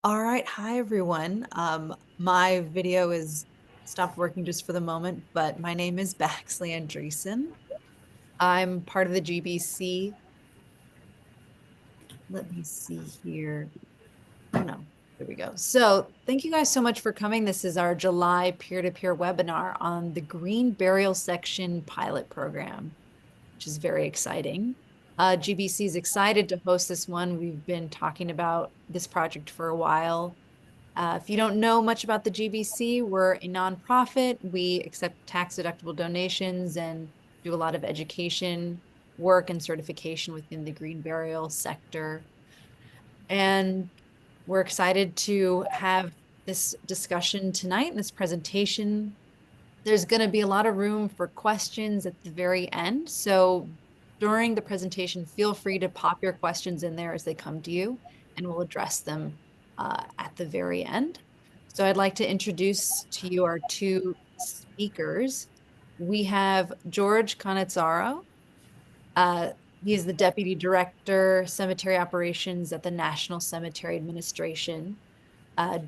All right. Hi, everyone. My video is stopped working just for the moment, but my name is Baxley Andreessen. I'm part of the GBC. Let me see here. Oh, no. There we go. So thank you guys so much for coming. This is our July peer-to-peer webinar on the Green Burial Section pilot program, which is very exciting. GBC is excited to host this one. We've been talking about this project for a while. If you don't know much about the GBC, we're a nonprofit. We accept tax-deductible donations and do a lot of education work and certification within the green burial sector. And we're excited to have this discussion tonight, this presentation. There's going to be a lot of room for questions at the very end. So during the presentation, feel free to pop your questions in there as they come to you, and we'll address them at the very end. So I'd like to introduce to you our two speakers. We have George Cannizzaro. Uh, he is the Deputy Director, Cemetery Operations at the National Cemetery Administration.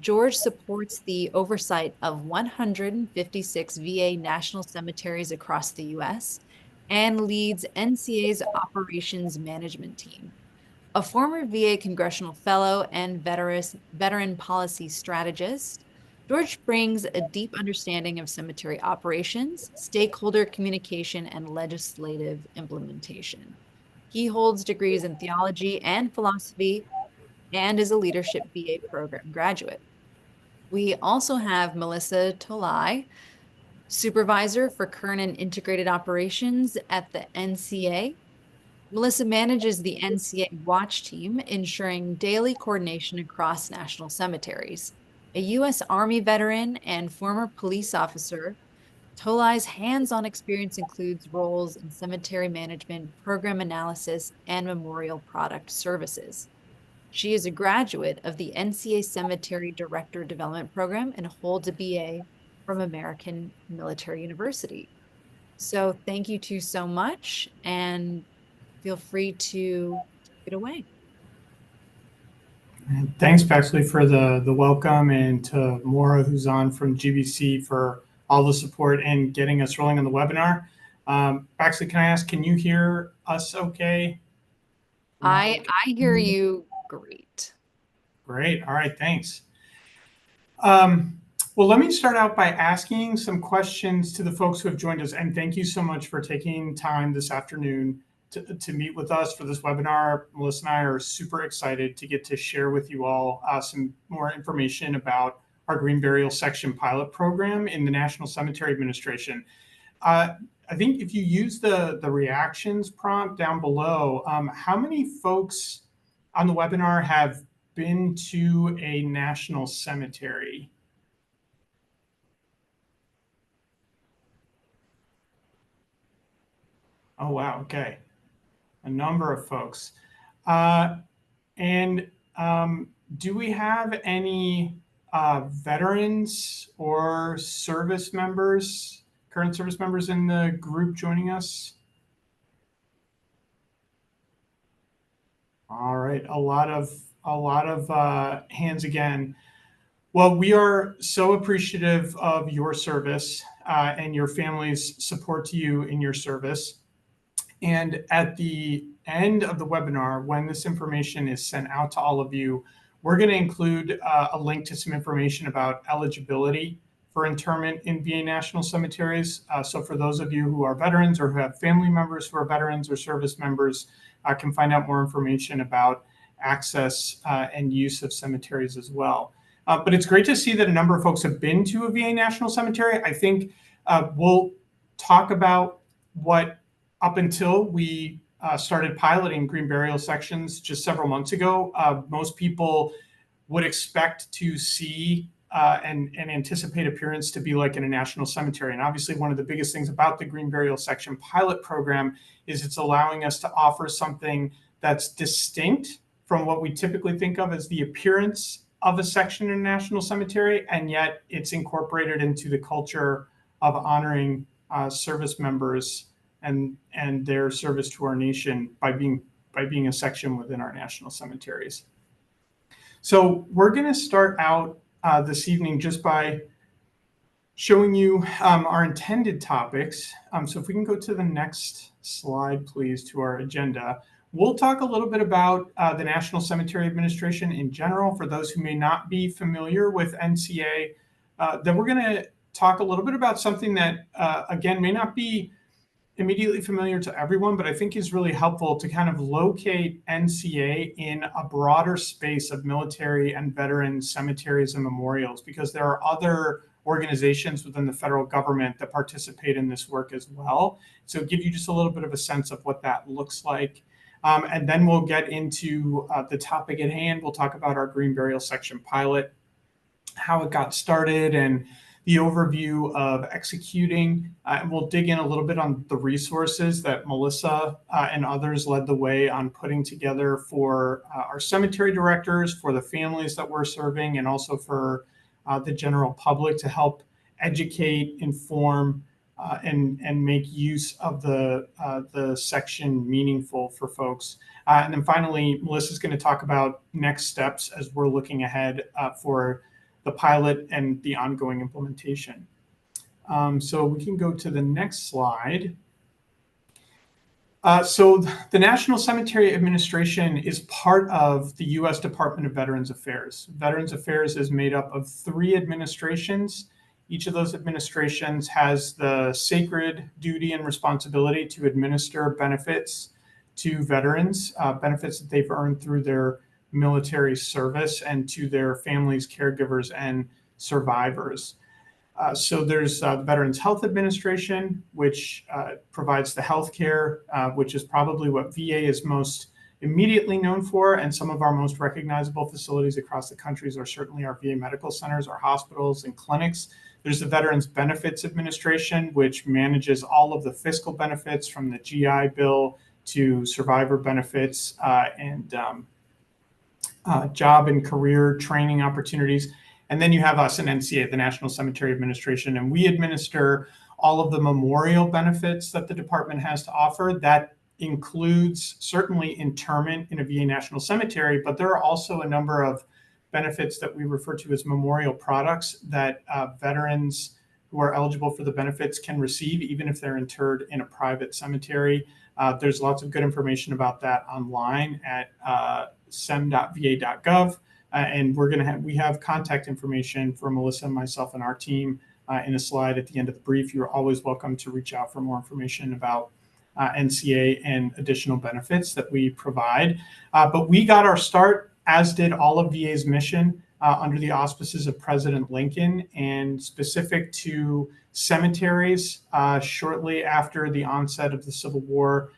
George supports the oversight of 156 VA national cemeteries across the U.S. and leads NCA's operations management team. A former VA Congressional Fellow and veteran policy strategist, George brings a deep understanding of cemetery operations, stakeholder communication, and legislative implementation. He holds degrees in theology and philosophy and is a leadership VA program graduate. We also have Melissa Tolai, supervisor for current and integrated operations at the NCA. Melissa manages the NCA watch team, ensuring daily coordination across national cemeteries. A U.S. Army veteran and former police officer, Tolai's hands-on experience includes roles in cemetery management, program analysis, and memorial product services. She is a graduate of the NCA Cemetery Director Development Program and holds a BA from American Military University. So thank you two so much, and feel free to take it away. Thanks, Bexley, for the welcome, and to Maura, who's on from GBC, for all the support and getting us rolling on the webinar. Bexley, can I ask, can you hear us okay? I hear you great. Great. All right, thanks. Well, let me start out by asking some questions to the folks who have joined us, and thank you so much for taking time this afternoon to meet with us for this webinar. Melissa and I are super excited to get to share with you all some more information about our Green Burial Section pilot program in the National Cemetery Administration. I think if you use the reactions prompt down below, how many folks on the webinar have been to a national cemetery? Oh, wow. Okay. A number of folks. And do we have any veterans or service members, current service members in the group joining us? All right, a lot of hands again. Well, we are so appreciative of your service and your family's support to you in your service. And at the end of the webinar, when this information is sent out to all of you, we're going to include a link to some information about eligibility for interment in VA national cemeteries. So for those of you who are veterans or who have family members who are veterans or service members, can find out more information about access and use of cemeteries as well. But it's great to see that a number of folks have been to a VA national cemetery. I think we'll talk about what, up until we started piloting green burial sections just several months ago, most people would expect to see and anticipate appearance to be like in a national cemetery. And obviously one of the biggest things about the green burial section pilot program is it's allowing us to offer something that's distinct from what we typically think of as the appearance of a section in a national cemetery, and yet it's incorporated into the culture of honoring service members and their service to our nation by being a section within our national cemeteries. So we're going to start out this evening just by showing you our intended topics. So if we can go to the next slide, please, to our agenda. We'll talk a little bit about the National Cemetery Administration in general, for those who may not be familiar with NCA. Then we're going to talk a little bit about something that, again, may not be immediately familiar to everyone, but I think is really helpful to kind of locate NCA in a broader space of military and veteran cemeteries and memorials, because there are other organizations within the federal government that participate in this work as well. So give you just a little bit of a sense of what that looks like. And then we'll get into the topic at hand. We'll talk about our Green Burial Section pilot, how it got started, and the overview of executing. And we'll dig in a little bit on the resources that Melissa and others led the way on putting together for our cemetery directors, for the families that we're serving, and also for the general public to help educate, inform, and make use of the section meaningful for folks. And then finally, Melissa's going to talk about next steps as we're looking ahead for the pilot and the ongoing implementation. So we can go to the next slide. So the National Cemetery Administration is part of the U.S. Department of Veterans Affairs. Veterans Affairs is made up of 3 administrations. Each of those administrations has the sacred duty and responsibility to administer benefits to veterans, benefits that they've earned through their military service, and to their families, caregivers, and survivors. So there's the Veterans Health Administration, which provides the health care, which is probably what VA is most immediately known for. And some of our most recognizable facilities across the country are certainly our VA medical centers, our hospitals, and clinics. There's the Veterans Benefits Administration, which manages all of the fiscal benefits from the GI Bill to survivor benefits and job and career training opportunities. And then you have us in NCA, the National Cemetery Administration, and we administer all of the memorial benefits that the department has to offer. That includes certainly interment in a VA National Cemetery, but there are also a number of benefits that we refer to as memorial products that veterans who are eligible for the benefits can receive, even if they're interred in a private cemetery. There's lots of good information about that online at sem.va.gov. And we have contact information for Melissa and myself and our team in a slide at the end of the brief. You're always welcome to reach out for more information about NCA and additional benefits that we provide. But we got our start, as did all of VA's mission, under the auspices of President Lincoln, and specific to cemeteries. Shortly after the onset of the Civil War,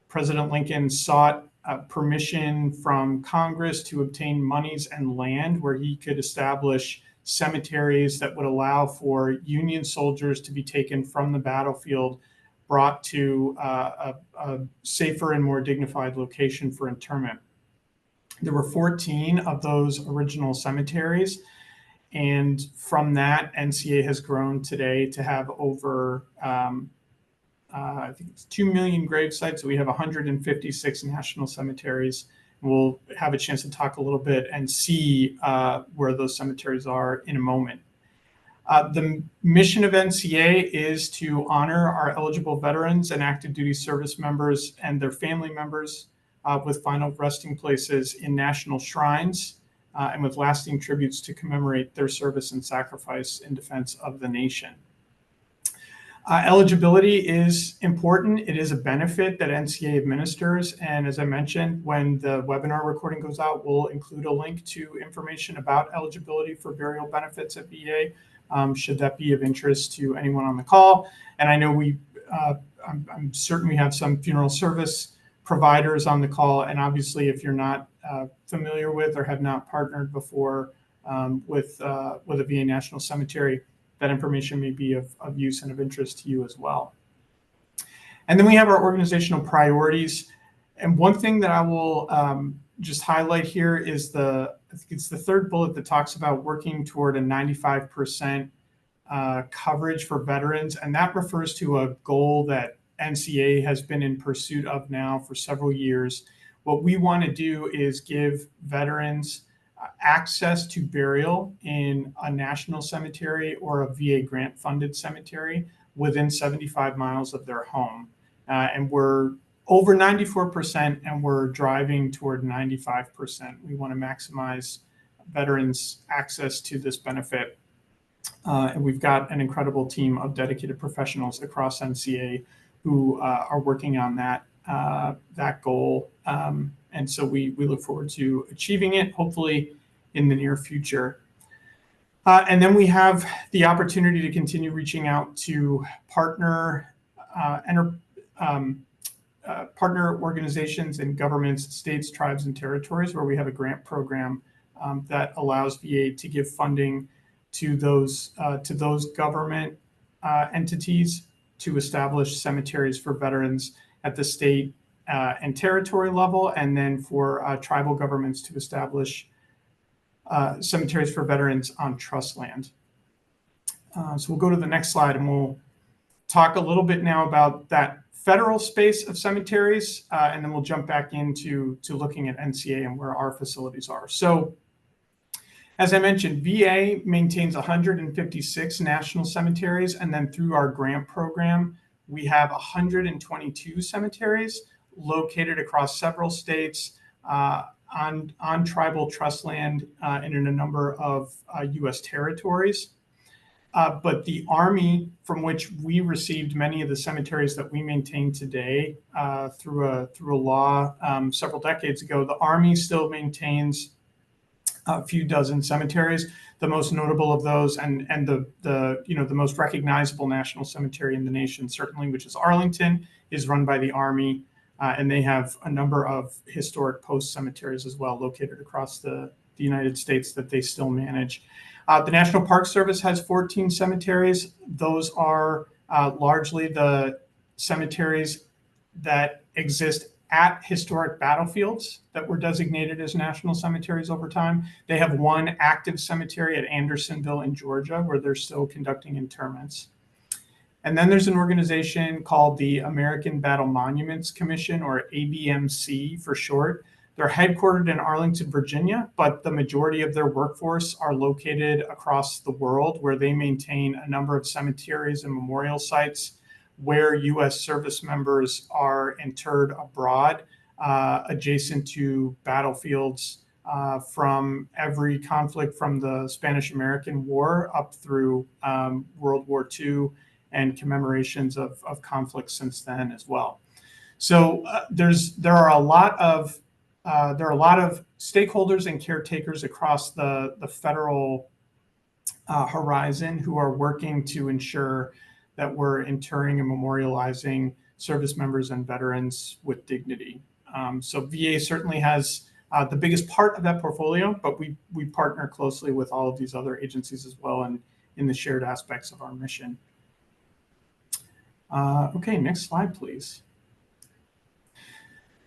President Lincoln sought permission from Congress to obtain monies and land where he could establish cemeteries that would allow for Union soldiers to be taken from the battlefield, brought to a safer and more dignified location for interment. There were 14 of those original cemeteries, and from that, NCA has grown today to have over I think it's 2 million grave sites. So we have 156 national cemeteries. We'll have a chance to talk a little bit and see where those cemeteries are in a moment. The mission of NCA is to honor our eligible veterans and active duty service members and their family members with final resting places in national shrines and with lasting tributes to commemorate their service and sacrifice in defense of the nation. Eligibility is important. It is a benefit that NCA administers. And as I mentioned, when the webinar recording goes out, we'll include a link to information about eligibility for burial benefits at VA, should that be of interest to anyone on the call. And I know I'm certain we have some funeral service providers on the call. And obviously, if you're not familiar with or have not partnered before with a VA National Cemetery, that information may be of use and of interest to you as well. And then we have our organizational priorities. And one thing that I will just highlight here is I think it's the third bullet that talks about working toward a 95% coverage for veterans. And that refers to a goal that NCA has been in pursuit of now for several years. What we want to do is give veterans access to burial in a national cemetery or a VA grant-funded cemetery within 75 miles of their home. And we're over 94%, and we're driving toward 95%. We want to maximize veterans' access to this benefit. And we've got an incredible team of dedicated professionals across NCA who are working on that goal. And so we look forward to achieving it, hopefully in the near future. And then we have the opportunity to continue reaching out to partner organizations and governments, states, tribes, and territories, where we have a grant program that allows VA to give funding to those government entities to establish cemeteries for veterans at the state and territory level, and then for tribal governments to establish cemeteries for veterans on trust land. So we'll go to the next slide, and we'll talk a little bit now about that federal space of cemeteries, and then we'll jump back into looking at NCA and where our facilities are. So, as I mentioned, VA maintains 156 national cemeteries, and then through our grant program, we have 122 cemeteries located across several states on tribal trust land and in a number of U.S. territories. But the Army, from which we received many of the cemeteries that we maintain today through a law several decades ago, the Army still maintains a few dozen cemeteries. The most notable of those, and the most recognizable national cemetery in the nation, certainly, which is Arlington, is run by the Army, and they have a number of historic post cemeteries as well, located across the United States that they still manage. The National Park Service has 14 cemeteries. Those are largely the cemeteries that exist at historic battlefields that were designated as national cemeteries over time. They have one active cemetery at Andersonville in Georgia, where they're still conducting interments. And then there's an organization called the American Battle Monuments Commission, or ABMC for short. They're headquartered in Arlington, Virginia, but the majority of their workforce are located across the world, where they maintain a number of cemeteries and memorial sites where U.S. service members are interred abroad, adjacent to battlefields from every conflict from the Spanish-American War up through World War II, and commemorations of conflicts since then as well. So there are a lot of stakeholders and caretakers across the federal horizon who are working to ensure that we're interring and memorializing service members and veterans with dignity. So VA certainly has the biggest part of that portfolio, but we partner closely with all of these other agencies as well, and in the shared aspects of our mission. Okay, next slide, please.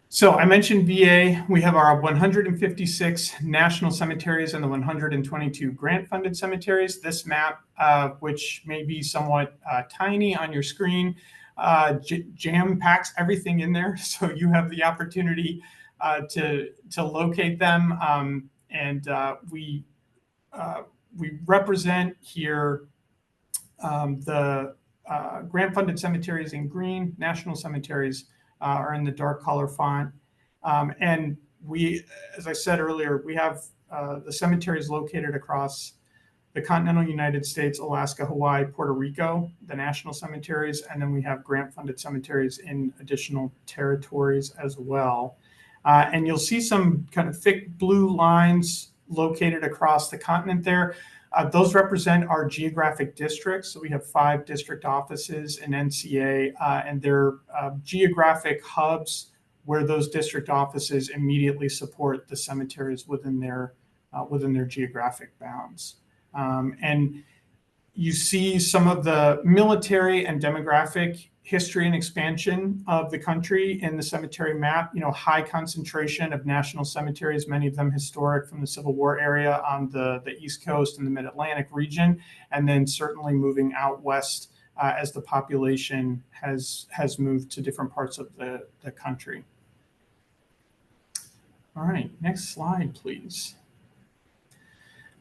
So I mentioned VA. We have our 156 national cemeteries and the 122 grant-funded cemeteries. This map, which may be somewhat tiny on your screen, jam-packs everything in there. So you have the opportunity to locate them. We represent here the grant-funded cemeteries in green, national cemeteries are in the dark color font. And we, as I said earlier, we have the cemeteries located across the continental United States, Alaska, Hawaii, Puerto Rico, the national cemeteries, and then we have grant-funded cemeteries in additional territories as well. And you'll see some kind of thick blue lines located across the continent there. Those represent our geographic districts. So we have 5 district offices in NCA, and they're geographic hubs where those district offices immediately support the cemeteries within their geographic bounds. And you see some of the military and demographic history and expansion of the country in the cemetery map. High concentration of national cemeteries, many of them historic from the Civil War area on the East Coast and the Mid-Atlantic region, and then certainly moving out west as the population has moved to different parts of the country. All right, next slide, please.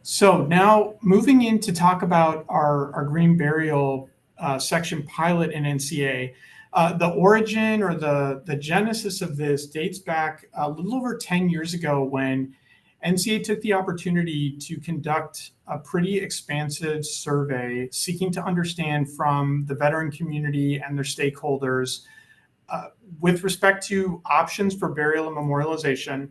So now moving in to talk about our green burial section pilot in NCA. The origin or the genesis of this dates back a little over 10 years ago when NCA took the opportunity to conduct a pretty expansive survey seeking to understand from the veteran community and their stakeholders with respect to options for burial and memorialization,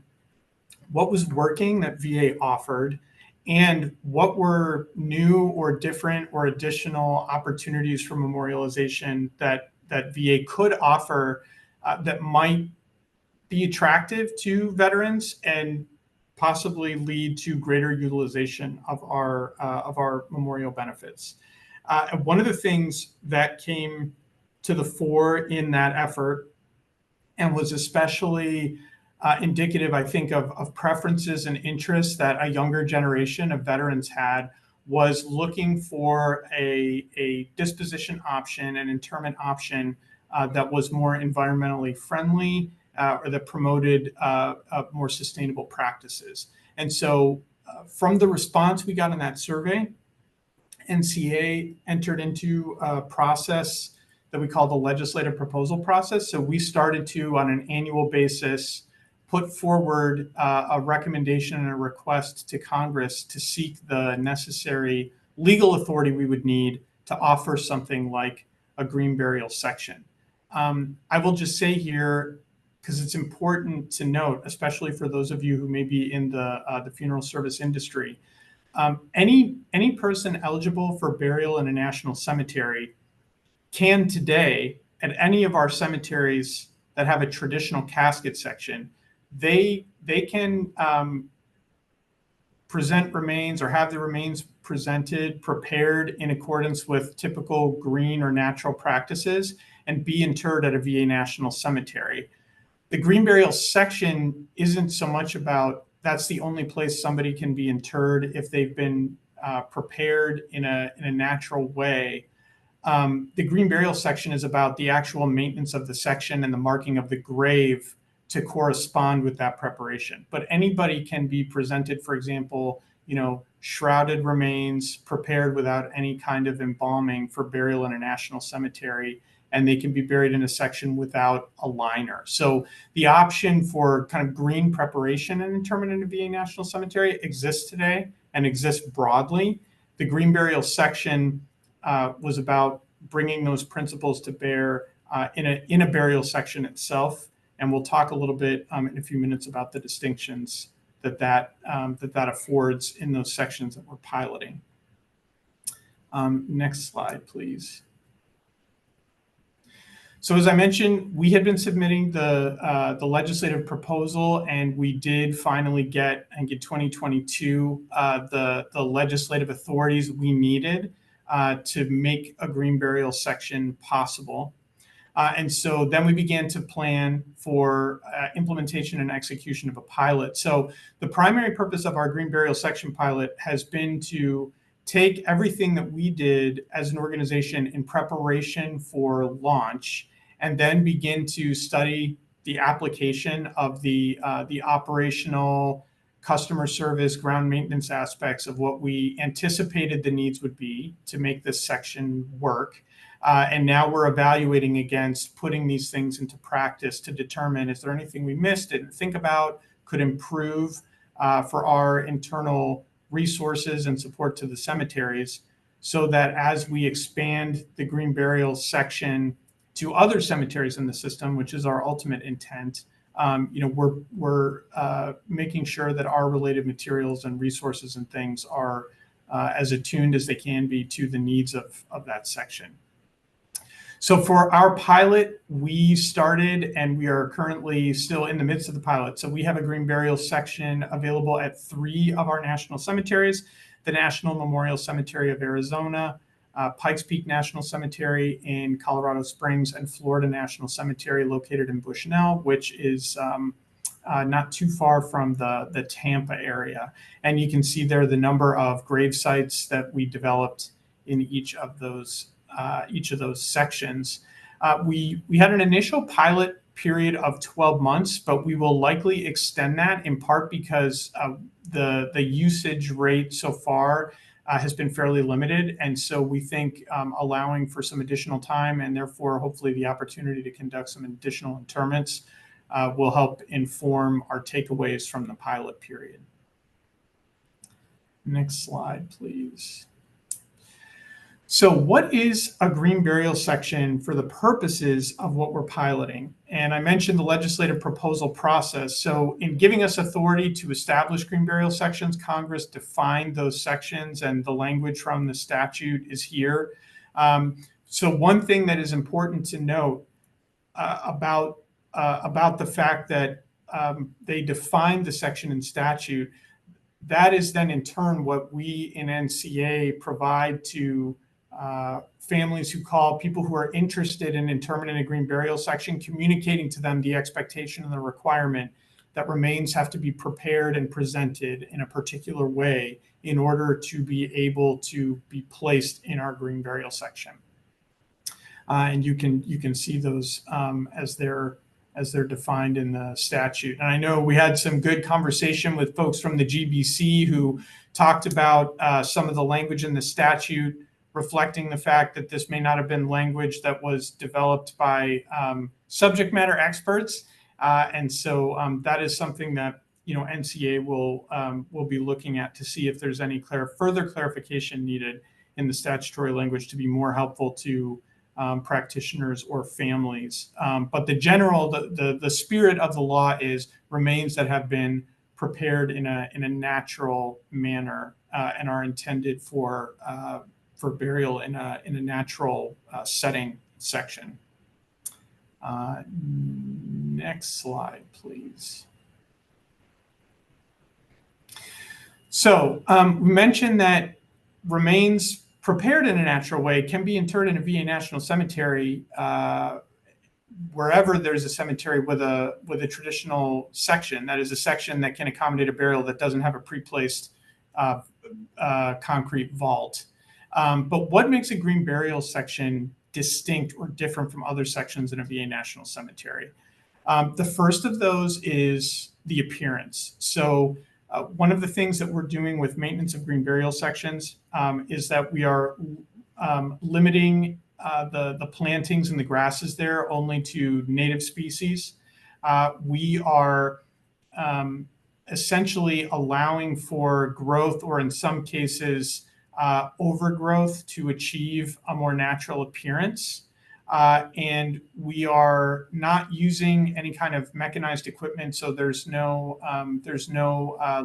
what was working that VA offered, and what were new or different or additional opportunities for memorialization that VA could offer that might be attractive to veterans and possibly lead to greater utilization of our memorial benefits. One of the things that came to the fore in that effort and was especially indicative, I think, of preferences and interests that a younger generation of veterans had was looking for a disposition option, an interment option that was more environmentally friendly or that promoted more sustainable practices. And so from the response we got in that survey, NCA entered into a process that we call the legislative proposal process. So we started to, on an annual basis, put forward a recommendation and a request to Congress to seek the necessary legal authority we would need to offer something like a green burial section. I will just say here, because it's important to note, especially for those of you who may be in the funeral service industry, any person eligible for burial in a national cemetery can today, at any of our cemeteries that have a traditional casket section, they can present remains or have the remains prepared in accordance with typical green or natural practices and be interred at a VA national cemetery. The green burial section isn't so much about that's the only place somebody can be interred if they've been prepared in a natural way. The green burial section is about the actual maintenance of the section and the marking of the grave to correspond with that preparation. But anybody can be presented, for example, shrouded remains prepared without any kind of embalming for burial in a national cemetery, and they can be buried in a section without a liner. So the option for kind of green preparation and interment in a VA National Cemetery exists today and exists broadly. The green burial section was about bringing those principles to bear in a burial section itself. And we'll talk a little bit in a few minutes about the distinctions that affords in those sections that we're piloting. Next slide, please. So as I mentioned, we had been submitting the legislative proposal, and we did finally get, I think in 2022, the legislative authorities we needed to make a green burial section possible. And so then we began to plan for implementation and execution of a pilot. So the primary purpose of our green burial section pilot has been to take everything that we did as an organization in preparation for launch and then begin to study the application of the operational customer service ground maintenance aspects of what we anticipated the needs would be to make this section work. And now we're evaluating against putting these things into practice to determine, is there anything we missed, didn't think about, could improve for our internal resources and support to the cemeteries, so that as we expand the green burial section to other cemeteries in the system, which is our ultimate intent, we're making sure that our related materials and resources and things are as attuned as they can be to the needs of that section. So for our pilot, we started and we are currently still in the midst of the pilot. So we have a green burial section available at 3 of our national cemeteries: the National Memorial Cemetery of Arizona, Pikes Peak National Cemetery in Colorado Springs, and Florida National Cemetery located in Bushnell, which is not too far from the Tampa area. And you can see there the number of grave sites that we developed in each of those sections. We had an initial pilot period of 12 months, but we will likely extend that, in part because the usage rate so far has been fairly limited. And so we think allowing for some additional time and therefore hopefully the opportunity to conduct some additional interments will help inform our takeaways from the pilot period. Next slide, please. So what is a green burial section for the purposes of what we're piloting? And I mentioned the legislative proposal process. So in giving us authority to establish green burial sections, Congress defined those sections, and the language from the statute is here. So one thing that is important to note about the fact that they defined the section in statute, that is then in turn what we in NCA provide to families who call, people who are interested in interment in a green burial section, communicating to them the expectation and the requirement that remains have to be prepared and presented in a particular way in order to be able to be placed in our green burial section. And you can see those as they're defined in the statute. And I know we had some good conversation with folks from the GBC who talked about some of the language in the statute reflecting the fact that this may not have been language that was developed by subject matter experts. And so that is something that NCA will be looking at to see if there's any further clarification needed in the statutory language to be more helpful to practitioners or families. But the spirit of the law remains that have been prepared in a natural manner and are intended for burial in a natural setting section. Next slide, please. So we mentioned that remains prepared in a natural way can be interred in a VA National Cemetery wherever there's a cemetery with a traditional section. That is a section that can accommodate a burial that doesn't have a pre-placed concrete vault. But what makes a green burial section distinct or different from other sections in a VA National Cemetery? The first of those is the appearance. So one of the things that we're doing with maintenance of green burial sections is that we are limiting the plantings and the grasses there only to native species. We are essentially allowing for growth, or in some cases, overgrowth to achieve a more natural appearance. And we are not using any kind of mechanized equipment. So there's no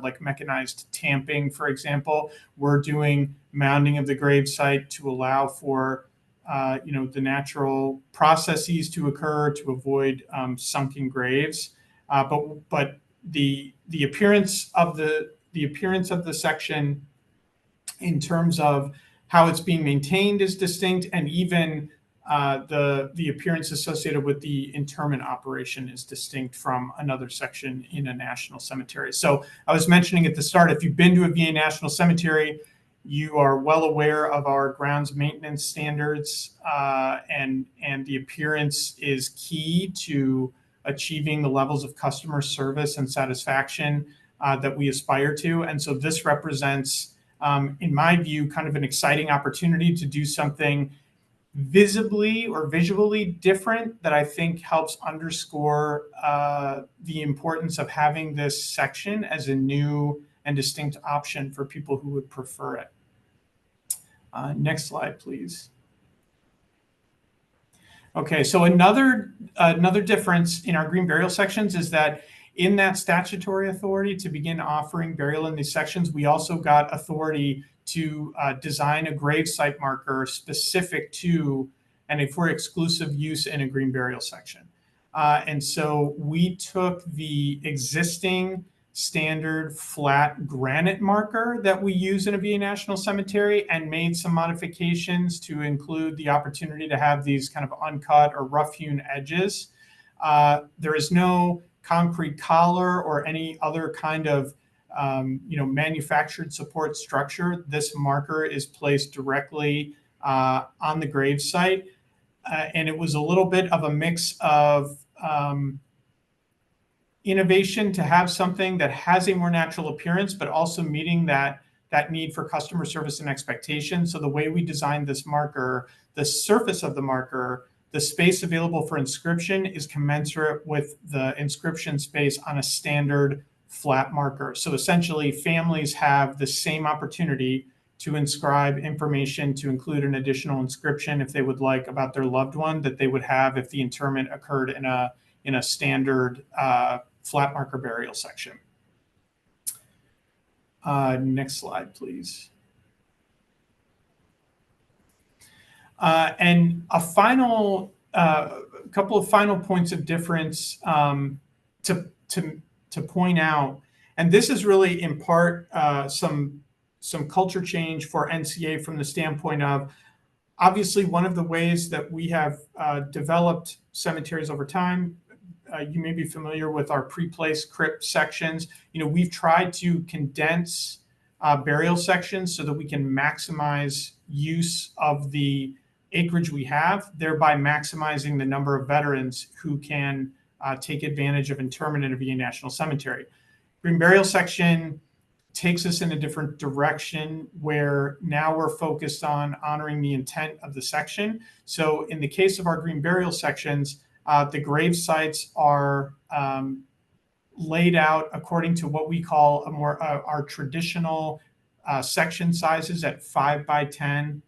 like mechanized tamping, for example. We're doing mounding of the gravesite to allow for the natural processes to occur to avoid sunken graves. But the appearance of the section in terms of how it's being maintained is distinct, and even the appearance associated with the interment operation is distinct from another section in a national cemetery. So I was mentioning at the start, if you've been to a VA National Cemetery, you are well aware of our grounds maintenance standards, and the appearance is key to achieving the levels of customer service and satisfaction that we aspire to. And so this represents, in my view, kind of an exciting opportunity to do something visibly or visually different that I think helps underscore the importance of having this section as a new and distinct option for people who would prefer it. Next slide, please. Okay, so another difference in our green burial sections is that in that statutory authority to begin offering burial in these sections, we also got authority to design a gravesite marker specific to and for exclusive use in a green burial section. And so we took the existing standard flat granite marker that we use in a VA National Cemetery and made some modifications to include the opportunity to have these kind of uncut or rough-hewn edges. There is no concrete collar or any other kind of manufactured support structure. This marker is placed directly on the gravesite, and it was a little bit of a mix of innovation to have something that has a more natural appearance, but also meeting that need for customer service and expectation. So the way we designed this marker, the surface of the marker, the space available for inscription is commensurate with the inscription space on a standard flat marker. So essentially, families have the same opportunity to inscribe information, to include an additional inscription if they would like about their loved one, that they would have if the interment occurred in a standard flat marker burial section. Next slide, please. And a final couple of final points of difference to point out, and this is really in part some culture change for NCA from the standpoint of, obviously, one of the ways that we have developed cemeteries over time, you may be familiar with our pre-placed crypt sections. We've tried to condense burial sections so that we can maximize use of the acreage we have, thereby maximizing the number of veterans who can take advantage of interment in a VA National Cemetery. Green burial section takes us in a different direction, where now we're focused on honoring the intent of the section. So in the case of our green burial sections, the grave sites are laid out according to what we call our traditional section sizes at 5 by 10.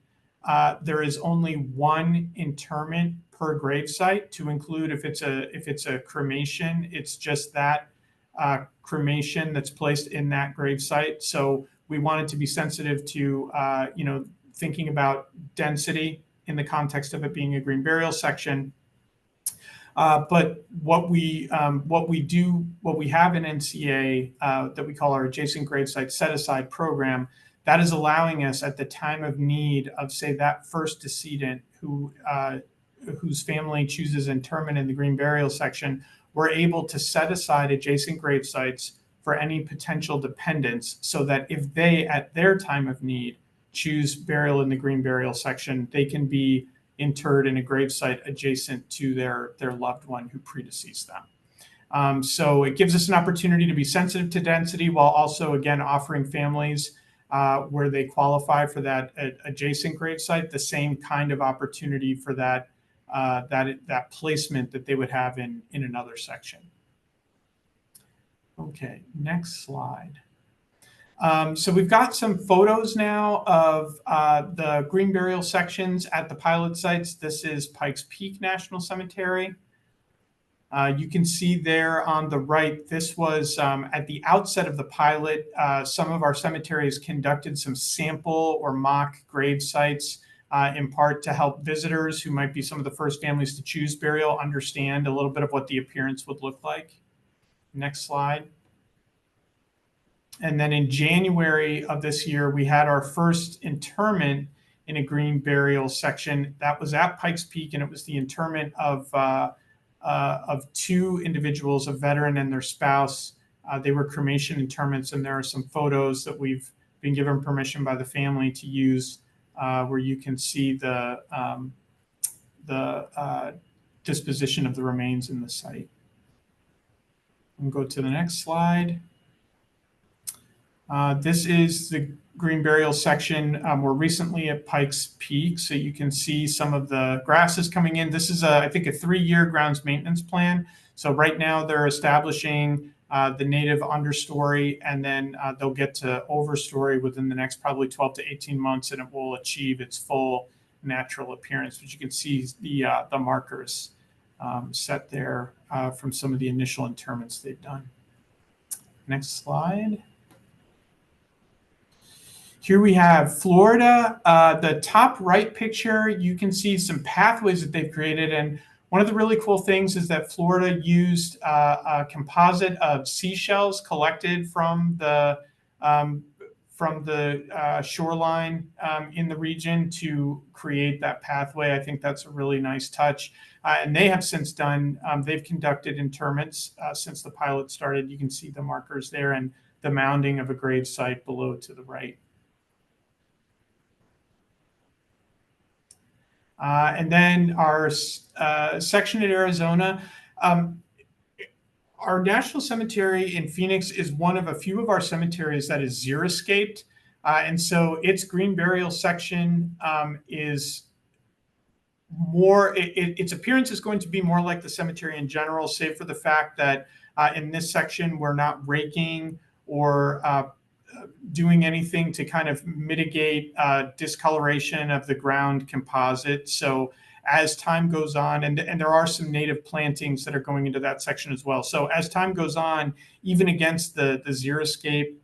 There is only one interment per grave site. To include, if it's a cremation, it's just that cremation that's placed in that grave site. So we wanted to be sensitive to thinking about density in the context of it being a green burial section. But what we have in NCA that we call our adjacent gravesite set-aside program, that is allowing us at the time of need of, say, that first decedent whose family chooses interment in the green burial section, we're able to set aside adjacent grave sites for any potential dependents, so that if they, at their time of need, choose burial in the green burial section, they can be interred in a gravesite adjacent to their loved one who predeceased them. So it gives us an opportunity to be sensitive to density, while also, again, offering families where they qualify for that adjacent gravesite the same kind of opportunity for that placement that they would have in another section. Okay, next slide. So we've got some photos now of the green burial sections at the pilot sites. This is Pikes Peak National Cemetery. You can see there on the right, this was at the outset of the pilot. Some of our cemeteries conducted some sample or mock grave sites, in part to help visitors who might be some of the first families to choose burial understand a little bit of what the appearance would look like. Next slide. And then in January of this year, we had our first interment in a green burial section. That was at Pikes Peak, and it was the interment of two individuals, a veteran and their spouse. They were cremation interments, and there are some photos that we've been given permission by the family to use, where you can see the disposition of the remains in the site. We'll go to the next slide. This is the green burial section. We're recently at Pikes Peak, so you can see some of the grasses coming in. This is, I think, a 3-year grounds maintenance plan. So right now they're establishing the native understory, and then they'll get to overstory within the next probably 12 to 18 months, and it will achieve its full natural appearance. But you can see the markers set there from some of the initial interments they've done. Next slide. Here we have Florida. The top right picture, you can see some pathways that they've created. And one of the really cool things is that Florida used a composite of seashells collected from the shoreline in the region to create that pathway. I think that's a really nice touch. And they have since done, they've conducted interments since the pilot started. You can see the markers there and the mounding of a grave site below to the right. And then our section in Arizona, our national cemetery in Phoenix is one of a few of our cemeteries that is xeriscaped. And so its green burial section is more, its appearance is going to be more like the cemetery in general, save for the fact that in this section, we're not raking or doing anything to kind of mitigate discoloration of the ground composite. So as time goes on, and there are some native plantings that are going into that section as well. So as time goes on, even against the xeriscape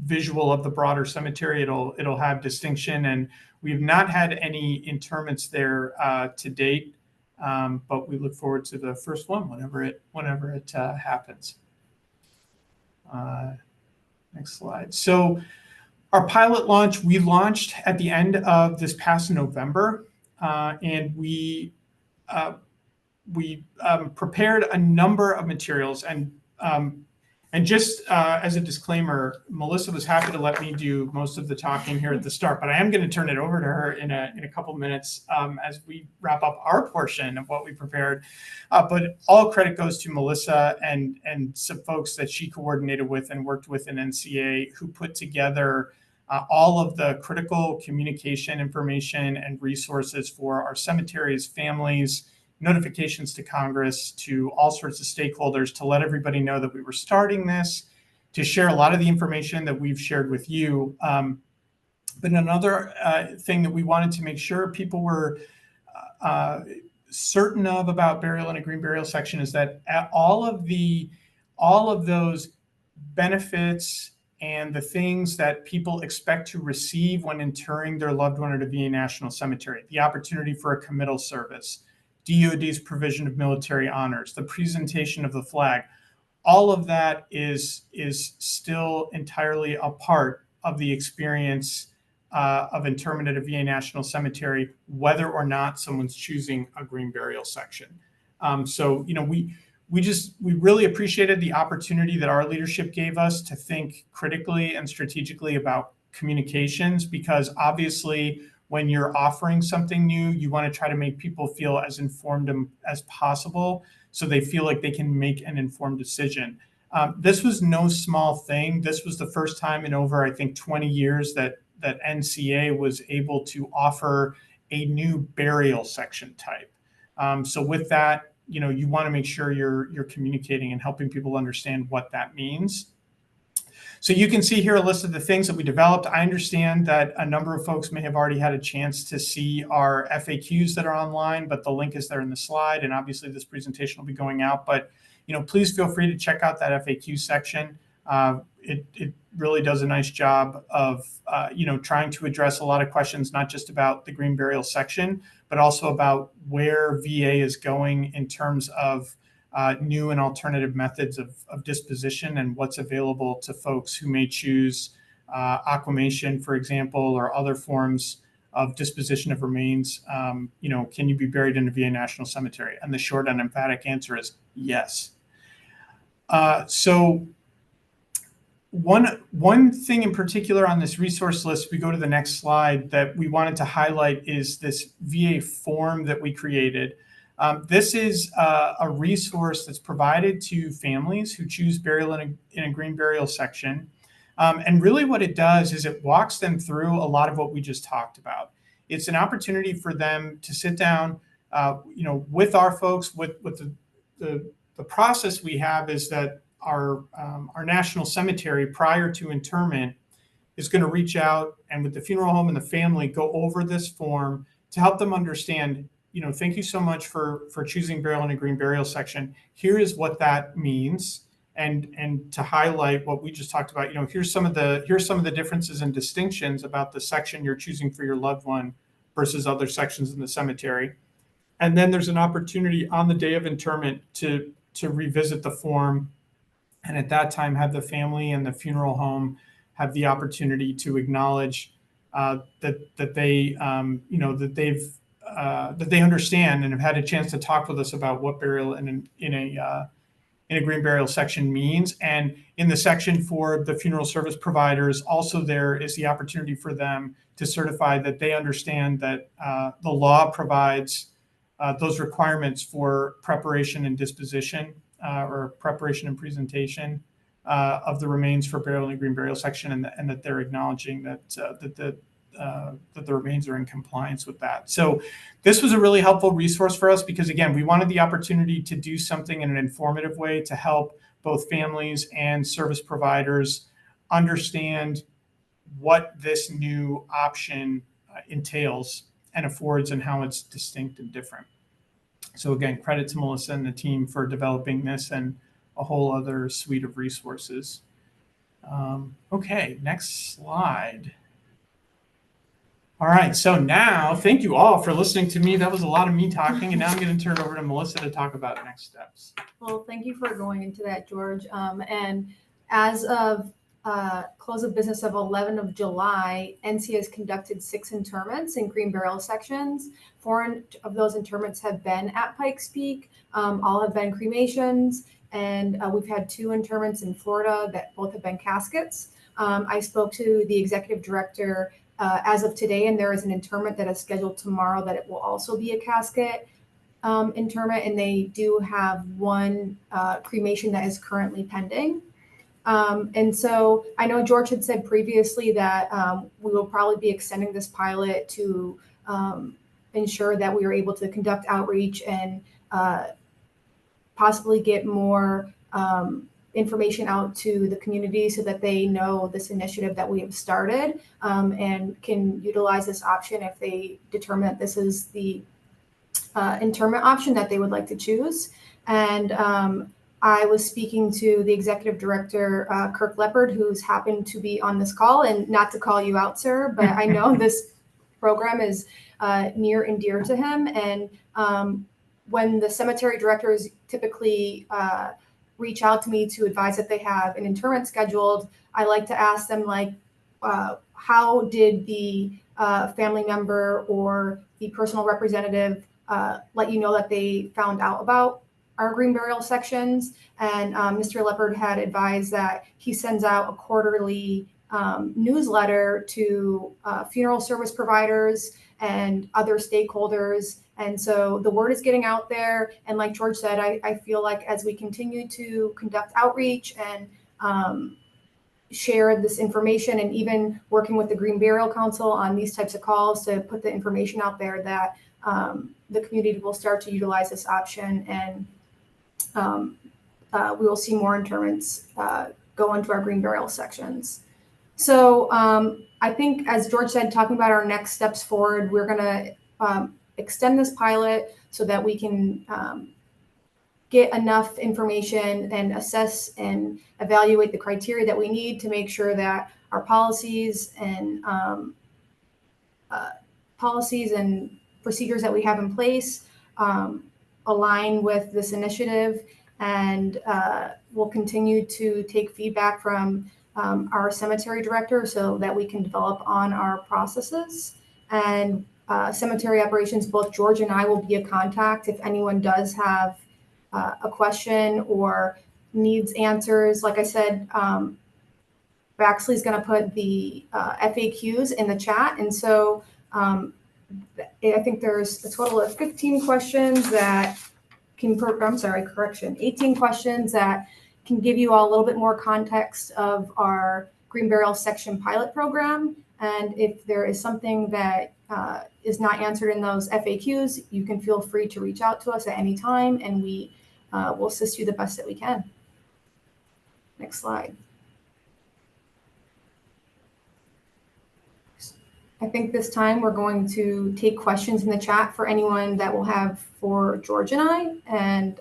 visual of the broader cemetery, it'll have distinction. And we've not had any interments there to date, but we look forward to the first one whenever it happens. Next slide. So our pilot launch, we launched at the end of this past November, and we prepared a number of materials. And just as a disclaimer, Melissa was happy to let me do most of the talking here at the start, but I am going to turn it over to her in a couple minutes as we wrap up our portion of what we prepared. But all credit goes to Melissa and some folks that she coordinated with and worked with in NCA, who put together all of the critical communication information and resources for our cemeteries, families, notifications to Congress, to all sorts of stakeholders, to let everybody know that we were starting this, to share a lot of the information that we've shared with you. But another thing that we wanted to make sure people were certain of about burial in a green burial section is that all of those benefits and the things that people expect to receive when interring their loved one at a VA National Cemetery, the opportunity for a committal service, DoD's provision of military honors, the presentation of the flag, all of that is still entirely a part of the experience of interment at a VA National Cemetery, whether or not someone's choosing a green burial section. So, we really appreciated the opportunity that our leadership gave us to think critically and strategically about communications, because obviously, when you're offering something new, you want to try to make people feel as informed as possible so they feel like they can make an informed decision. This was no small thing. This was the first time in over, I think, 20 years that NCA was able to offer a new burial section type. So with that, you want to make sure you're communicating and helping people understand what that means. So you can see here a list of the things that we developed. I understand that a number of folks may have already had a chance to see our FAQs that are online, but the link is there in the slide. And obviously this presentation will be going out, but please feel free to check out that FAQ section. It really does a nice job of trying to address a lot of questions, not just about the green burial section, but also about where VA is going in terms of new and alternative methods of disposition and what's available to folks who may choose aquamation, for example, or other forms of disposition of remains. Can you be buried in a VA National Cemetery? And the short and emphatic answer is yes. So one thing in particular on this resource list, we go to the next slide, that we wanted to highlight is this VA form that we created. This is a resource that's provided to families who choose burial in a green burial section. And really what it does is it walks them through a lot of what we just talked about. It's an opportunity for them to sit down, with our folks. With the process we have is that our national cemetery, prior to interment, is going to reach out and with the funeral home and the family go over this form to help them understand, thank you so much for choosing burial in a green burial section. Here is what that means. And to highlight what we just talked about, here's some of the differences and distinctions about the section you're choosing for your loved one versus other sections in the cemetery. And then there's an opportunity on the day of interment to revisit the form, and at that time have the family and the funeral home have the opportunity to acknowledge that they understand and have had a chance to talk with us about what burial in a green burial section means. And in the section for the funeral service providers, also there is the opportunity for them to certify that they understand that the law provides those requirements for preparation and disposition or preparation and presentation of the remains for burial in the green burial section, and that they're acknowledging that that the remains are in compliance with that. So this was a really helpful resource for us because, again, we wanted the opportunity to do something in an informative way to help both families and service providers understand what this new option entails and affords and how it's distinct and different. So again, credit to Melissa and the team for developing this and a whole other suite of resources. Okay, next slide. All right, so now thank you all for listening to me. That was a lot of me talking, and now I'm going to turn it over to Melissa to talk about next steps. Well, thank you for going into that, George. And as of close of business of 11 of July, NC has conducted 6 interments in green burial sections. 4 of those interments have been at Pikes Peak. All have been cremations, and we've had 2 interments in Florida that both have been caskets. I spoke to the executive director as of today, and there is an interment that is scheduled tomorrow that it will also be a casket interment, and they do have 1 cremation that is currently pending. And so I know George had said previously that we will probably be extending this pilot to ensure that we are able to conduct outreach and possibly get more information out to the community so that they know this initiative that we have started and can utilize this option if they determine that this is the interment option that they would like to choose. And I was speaking to the executive director, Kirk Leopard, who's happened to be on this call, and not to call you out, sir, but I know this program is near and dear to him. And when the cemetery directors typically reach out to me to advise that they have an interment scheduled, I like to ask them, like, how did the family member or the personal representative let you know that they found out about our green burial sections? And Mr. Leopard had advised that he sends out a quarterly newsletter to funeral service providers and other stakeholders. And so the word is getting out there. And like George said, I feel like as we continue to conduct outreach and share this information, and even working with the Green Burial Council on these types of calls to put the information out there, that the community will start to utilize this option, and we will see more interments go into our green burial sections. So I think, as George said, talking about our next steps forward, we're going to extend this pilot so that we can get enough information and assess and evaluate the criteria that we need to make sure that our policies and procedures that we have in place align with this initiative. And we'll continue to take feedback from our cemetery director so that we can develop on our processes. And cemetery operations, both George and I will be a contact if anyone does have a question or needs answers. Like I said, Baxley's going to put the FAQs in the chat. And so I think there's a total of 15 questions that can, 18 questions that can give you all a little bit more context of our green burial section pilot program. And if there is something that is not answered in those FAQs, you can feel free to reach out to us at any time, and we will assist you the best that we can. Next slide. I think this time we're going to take questions in the chat for anyone that will have for George and I. And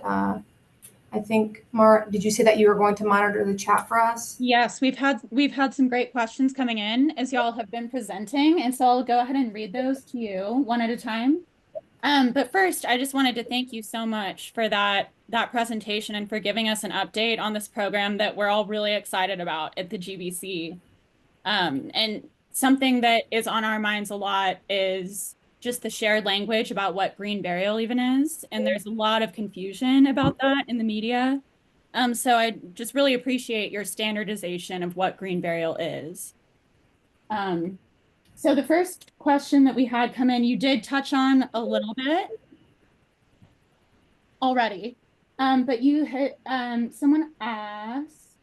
I think, Mar, did you say that you were going to monitor the chat for us? Yes, we've had some great questions coming in as y'all have been presenting, and so I'll go ahead and read those to you one at a time. But first, I just wanted to thank you so much for that presentation and for giving us an update on this program that we're all really excited about at the GBC. And something that is on our minds a lot is just the shared language about what green burial even is. And there's a lot of confusion about that in the media. So I just really appreciate your standardization of what green burial is. So the first question that we had come in, you did touch on a little bit, already. But you hit, someone asked,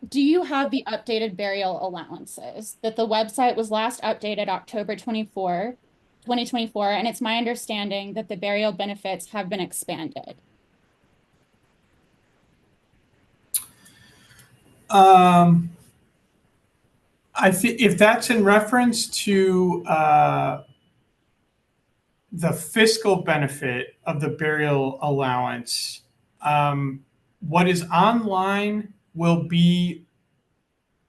do you have the updated burial allowances? That the website was last updated October 2024, and it's my understanding that the burial benefits have been expanded. I think if that's in reference to the fiscal benefit of the burial allowance, what is online will be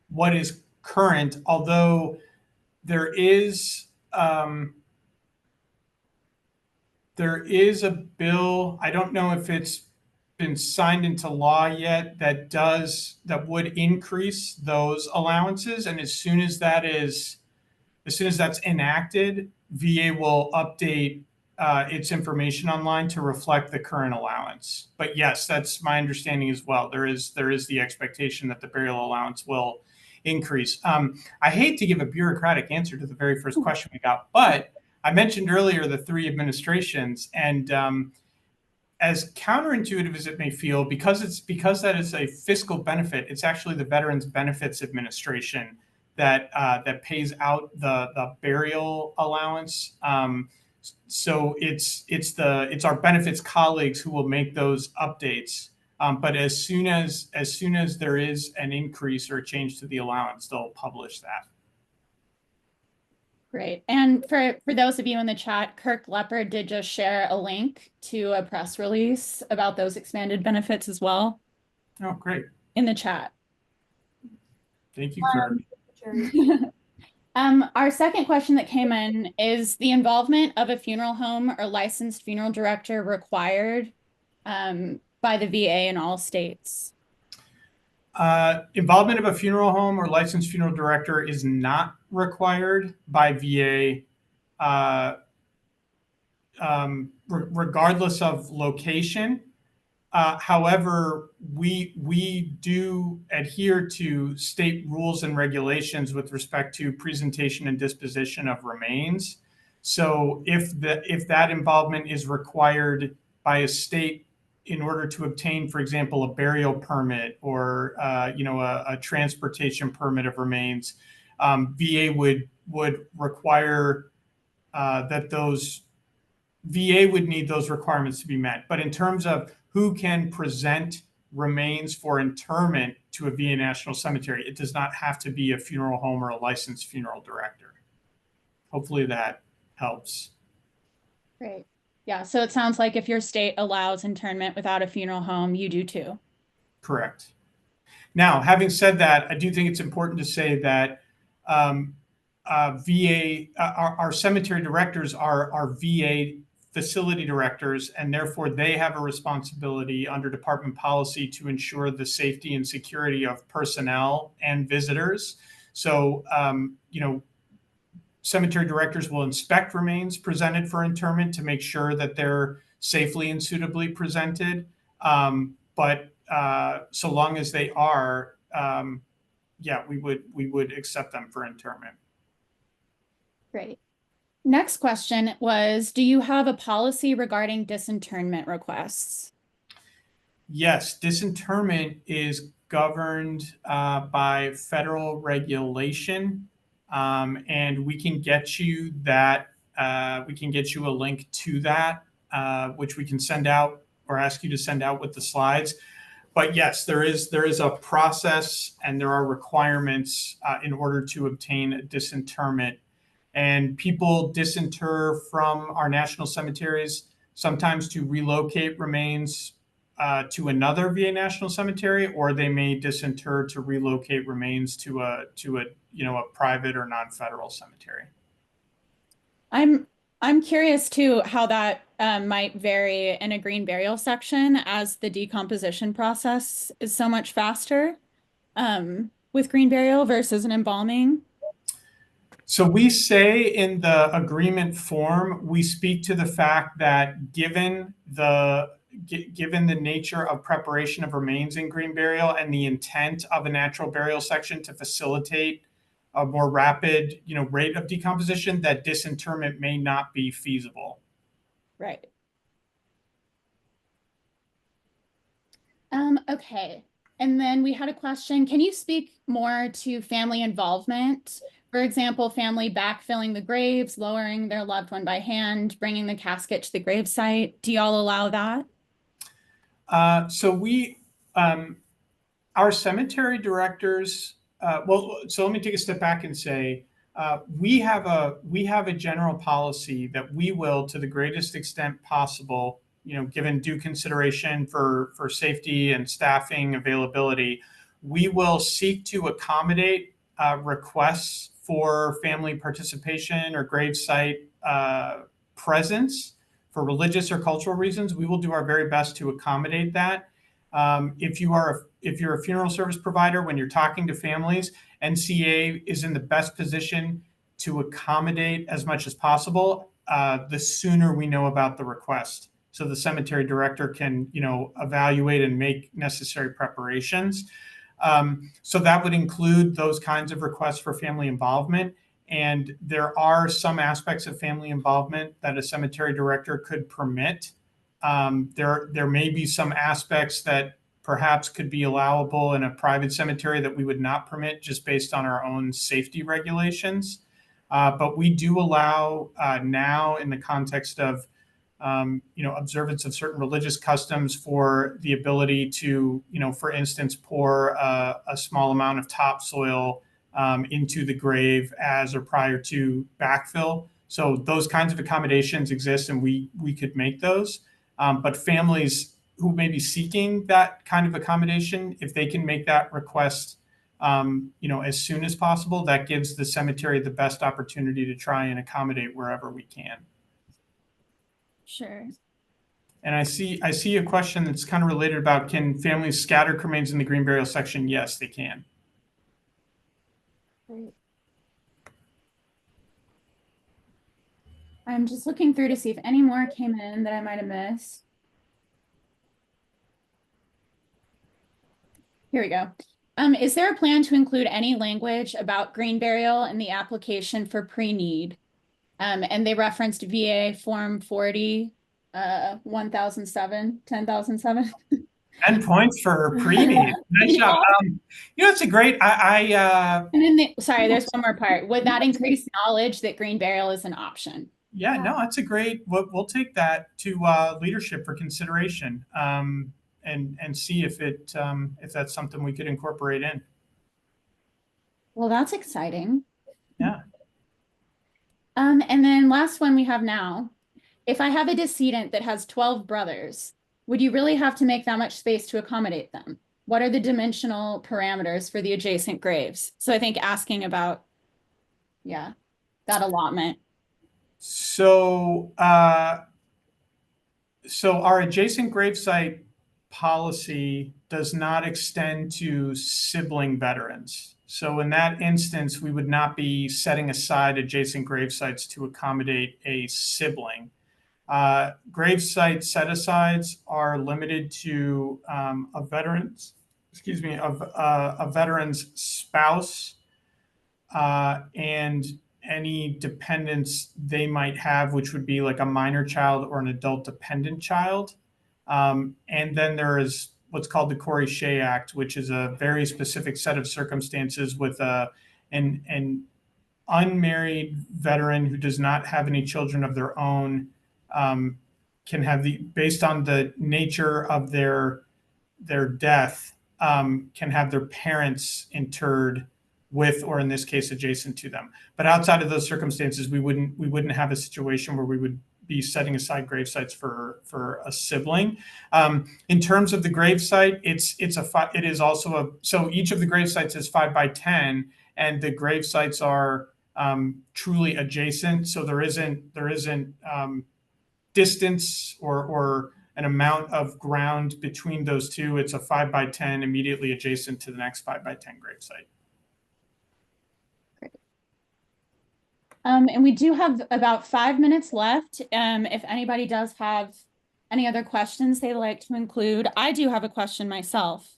what is current, although there is a bill. I don't know if it's been signed into law yet that would increase those allowances, and as soon as that's enacted, VA will update its information online to reflect the current allowance. But yes, that's my understanding as well. There is the expectation that the burial allowance will increase. I hate to give a bureaucratic answer to the very first question we got, but I mentioned earlier the three administrations, and as counterintuitive as it may feel, because that is a fiscal benefit, it's actually the Veterans Benefits Administration that pays out the burial allowance. So it's our benefits colleagues who will make those updates. But as soon as there is an increase or a change to the allowance, they'll publish that. Great. And for those of you in the chat, Kirk Leopard did just share a link to a press release about those expanded benefits as well. Oh, great. In the chat. Thank you, Kirk. Our second question that came in is the involvement of a funeral home or licensed funeral director required by the VA in all states? Involvement of a funeral home or licensed funeral director is not required by VA, regardless of location. However, we do adhere to state rules and regulations with respect to presentation and disposition of remains. So if that involvement is required by a state in order to obtain, for example, a burial permit or a transportation permit of remains, VA would require that those VA would need those requirements to be met. But in terms of who can present remains for interment to a VA National Cemetery, it does not have to be a funeral home or a licensed funeral director. Hopefully that helps. Great. Yeah, so it sounds like if your state allows internment without a funeral home, you do too. Correct. Now, having said that, I do think it's important to say that VA, our cemetery directors are VA facility directors, and therefore they have a responsibility under department policy to ensure the safety and security of personnel and visitors. So, cemetery directors will inspect remains presented for interment to make sure that they're safely and suitably presented. But so long as they are, we would accept them for interment. Great. Next question was, do you have a policy regarding disinterment requests? Yes, disinterment is governed by federal regulation. And we can get you that. We can get you a link to that, which we can send out or ask you to send out with the slides. But yes, there is a process and there are requirements in order to obtain a disinterment. And people disinter from our national cemeteries sometimes to relocate remains to another VA National Cemetery, or they may disinter to relocate remains to a private or non-federal cemetery. I'm curious too how that might vary in a green burial section, as the decomposition process is so much faster with green burial versus an embalming. So we say in the agreement form, we speak to the fact that given the nature of preparation of remains in green burial and the intent of a natural burial section to facilitate a more rapid, rate of decomposition, that disinterment may not be feasible. Right. Okay. And then we had a question. Can you speak more to family involvement? For example, family backfilling the graves, lowering their loved one by hand, bringing the casket to the gravesite. Do y'all allow that? Our cemetery directors, so let me take a step back and say, we have a general policy that we will, to the greatest extent possible, given due consideration for safety and staffing availability, we will seek to accommodate requests for family participation or gravesite presence for religious or cultural reasons. We will do our very best to accommodate that. If you're a funeral service provider, when you're talking to families, NCA is in the best position to accommodate as much as possible. The sooner we know about the request, so the cemetery director can, evaluate and make necessary preparations. So that would include those kinds of requests for family involvement. And there are some aspects of family involvement that a cemetery director could permit. There may be some aspects that perhaps could be allowable in a private cemetery that we would not permit just based on our own safety regulations. But we do allow now, in the context of observance of certain religious customs, for the ability to, for instance, pour a small amount of topsoil into the grave as or prior to backfill. So those kinds of accommodations exist, and we could make those. But families who may be seeking that kind of accommodation, if they can make that request, as soon as possible, that gives the cemetery the best opportunity to try and accommodate wherever we can. Sure. And I see a question that's kind of related about, can families scatter cremains in the green burial section? Yes, they can. Great. I'm just looking through to see if any more came in that I might have missed. Here we go. Is there a plan to include any language about green burial in the application for pre-need? And they referenced VA Form 40, 10,007. 10 points for pre-need. Nice job. It's a great. And then sorry, there's one more part. Would that increase knowledge that green burial is an option? Yeah, no, that's a great. We'll take that to leadership for consideration, and see if that's something we could incorporate in. Well, that's exciting. Yeah. And then last one we have now. If I have a decedent that has 12 brothers, would you really have to make that much space to accommodate them? What are the dimensional parameters for the adjacent graves? So I think asking about, that allotment. So our adjacent gravesite policy does not extend to sibling veterans. So in that instance, we would not be setting aside adjacent gravesites to accommodate a sibling. Gravesite set-asides are limited to a veteran's spouse and any dependents they might have, which would be like a minor child or an adult dependent child. And then there is what's called the Corey Shea Act, which is a very specific set of circumstances with an unmarried veteran who does not have any children of their own, can have based on the nature of their death, can have their parents interred with, or in this case, adjacent to them. But outside of those circumstances, we wouldn't have a situation where we would be setting aside gravesites for a sibling. In terms of the gravesite, it is also so each of the gravesites is 5 by 10, and the gravesites are truly adjacent. So there isn't distance or an amount of ground between those two. It's a 5 by 10 immediately adjacent to the next 5 by 10 gravesite. And we do have about 5 minutes left. If anybody does have any other questions they'd like to include, I do have a question myself.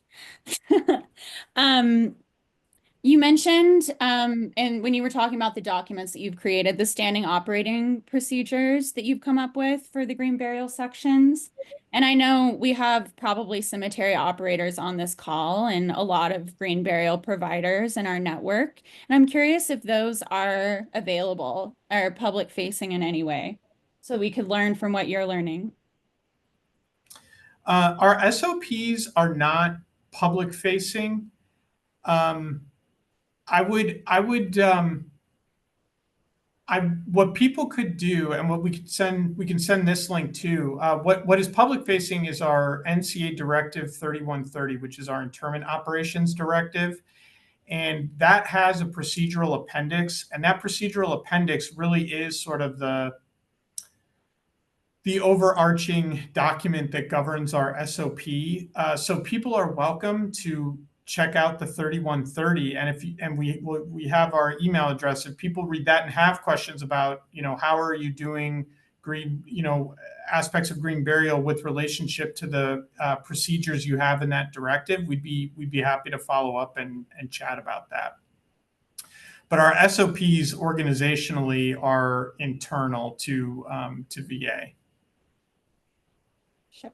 You mentioned, and when you were talking about the documents that you've created, the standing operating procedures that you've come up with for the green burial sections. And I know we have probably cemetery operators on this call and a lot of green burial providers in our network. And I'm curious if those are available or public facing in any way, so we could learn from what you're learning. Our SOPs are not public facing. What people could do, and what we can send this link to. What is public facing is our NCA Directive 3130, which is our interment operations directive, and that has a procedural appendix, and that procedural appendix really is sort of the overarching document that governs our SOP. So people are welcome to check out the 3130, and we have our email address. If people read that and have questions about, how are you doing green, aspects of green burial with relationship to the procedures you have in that directive, we'd be happy to follow up and chat about that. But our SOPs organizationally are internal to VA. Sure.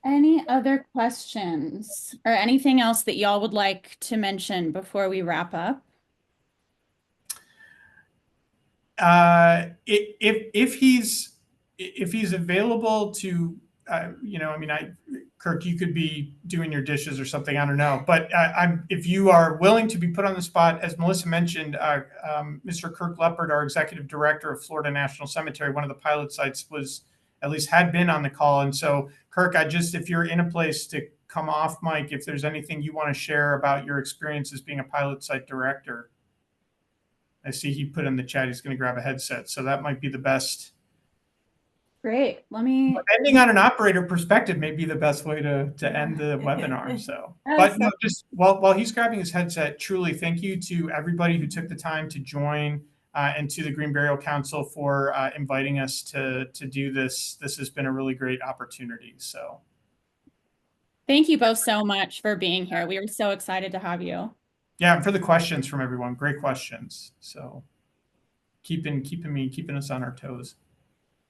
Any other questions or anything else that y'all would like to mention before we wrap up? If he's available to, Kirk, you could be doing your dishes or something. I don't know, but if you are willing to be put on the spot, as Melissa mentioned, Mr. Kirk Leopard, our executive director of Florida National Cemetery, one of the pilot sites, had been on the call. And so, Kirk, if you're in a place to come off mic, if there's anything you want to share about your experience as being a pilot site director. I see he put in the chat he's going to grab a headset, so that might be the best. Great. Ending on an operator perspective may be the best way to end the webinar. So, but no, just while he's grabbing his headset, truly thank you to everybody who took the time to join, and to the Green Burial Council for inviting us to do this. This has been a really great opportunity. So, thank you both so much for being here. We were so excited to have you. Yeah, and for the questions from everyone, great questions. So, keeping us on our toes.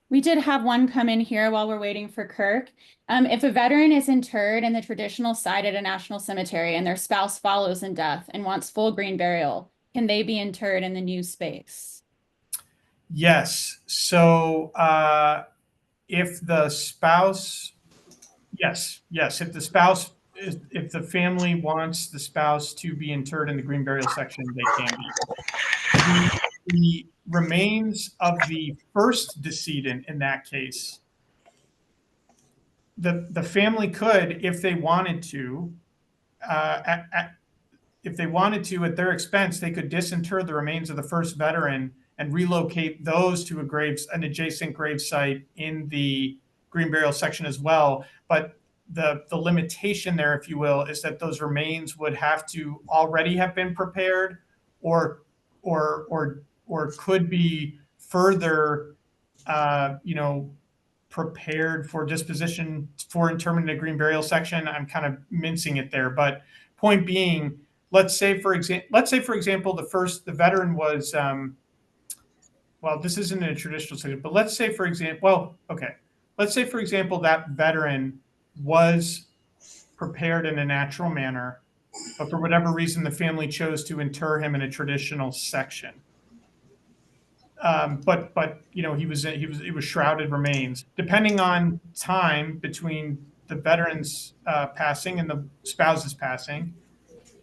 We did have one come in here while we're waiting for Kirk. If a veteran is interred in the traditional site at a national cemetery and their spouse follows in death and wants full green burial, can they be interred in the new space? Yes. So if the spouse, yes. If the family wants the spouse to be interred in the green burial section, they can be. The remains of the first decedent in that case, the family could, if they wanted to, at their expense, they could disinter the remains of the first veteran and relocate those to an adjacent grave site in the green burial section as well. But the limitation there, if you will, is that those remains would have to already have been prepared or could be further, prepared for disposition for interment in a green burial section. I'm kind of mincing it there, but point being, let's say for example, the veteran was, this isn't in a traditional setting, but let's say for example, that veteran was prepared in a natural manner, but for whatever reason, the family chose to inter him in a traditional section. But it was shrouded remains. Depending on time between the veteran's passing and the spouse's passing,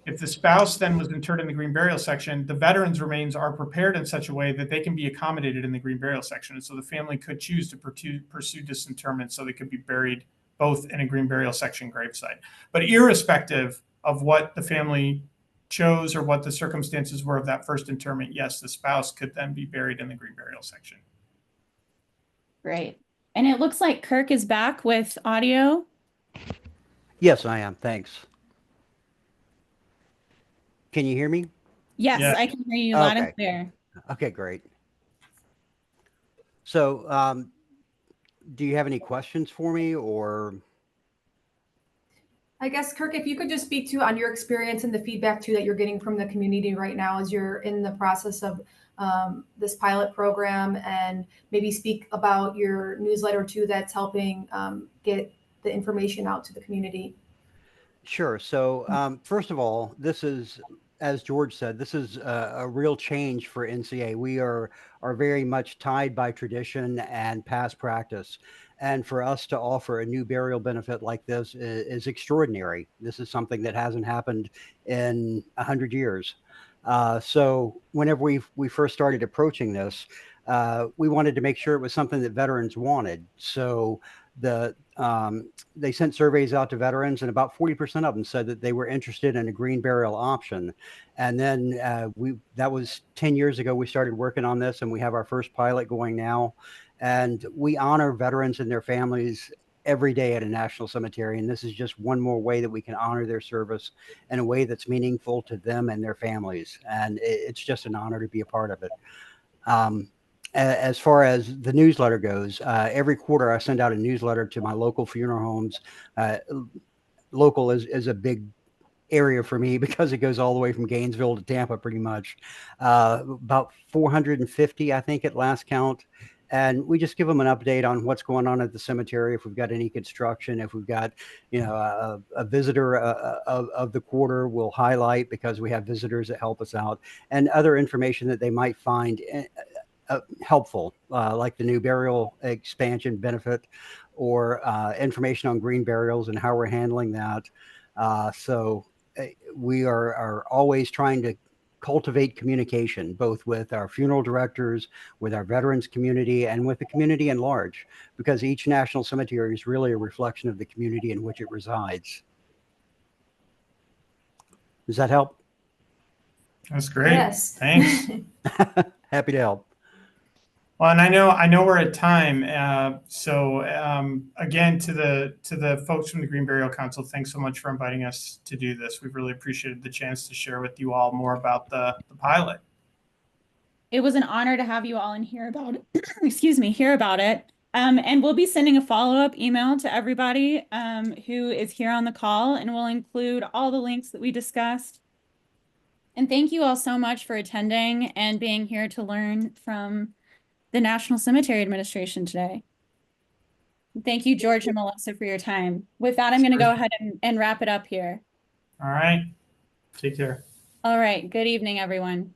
if the spouse then was interred in the green burial section, the veteran's remains are prepared in such a way that they can be accommodated in the green burial section. And so the family could choose to pursue disinterment so they could be buried both in a green burial section gravesite. But irrespective of what the family chose or what the circumstances were of that first interment, yes, the spouse could then be buried in the green burial section. Great. And it looks like Kirk is back with audio. Yes, I am. Thanks. Can you hear me? Yes, Yeah. I can hear you loud and clear. Okay, great. So, do you have any questions for me, or? I guess, Kirk, if you could just speak to on your experience and the feedback too that you're getting from the community right now as you're in the process of this pilot program, and maybe speak about your newsletter too that's helping get the information out to the community. Sure. So, first of all, this is, as George said, this is a real change for NCA. We are very much tied by tradition and past practice, and for us to offer a new burial benefit like this is extraordinary. This is something that hasn't happened in 100 years. So, whenever we first started approaching this, we wanted to make sure it was something that veterans wanted. So they sent surveys out to veterans, and about 40% of them said that they were interested in a green burial option. And then that was 10 years ago. We started working on this, and we have our first pilot going now. And we honor veterans and their families every day at a national cemetery. And this is just one more way that we can honor their service in a way that's meaningful to them and their families. And it's just an honor to be a part of it. As far as the newsletter goes, every quarter I send out a newsletter to my local funeral homes. Local is a big area for me because it goes all the way from Gainesville to Tampa pretty much. About 450, I think, at last count. And we just give them an update on what's going on at the cemetery, if we've got any construction, if we've got, a visitor of the quarter, we'll highlight because we have visitors that help us out, and other information that they might find helpful, like the new burial expansion benefit, or information on green burials and how we're handling that. So we are always trying to cultivate communication, both with our funeral directors, with our veterans community, and with the community in large, because each national cemetery is really a reflection of the community in which it resides. Does that help? That's great. Yes. Thanks. Happy to help. Well, and I know we're at time. So again, to the folks from the Green Burial Council, thanks so much for inviting us to do this. We've really appreciated the chance to share with you all more about the pilot. It was an honor to have you all and hear about it. Excuse me, hear about it. And we'll be sending a follow-up email to everybody who is here on the call, and we'll include all the links that we discussed. And thank you all so much for attending and being here to learn from the National Cemetery Administration today. Thank you, George and Melissa, for your time. With that, I'm going to go ahead and wrap it up here. All right. Take care. All right. Good evening, everyone.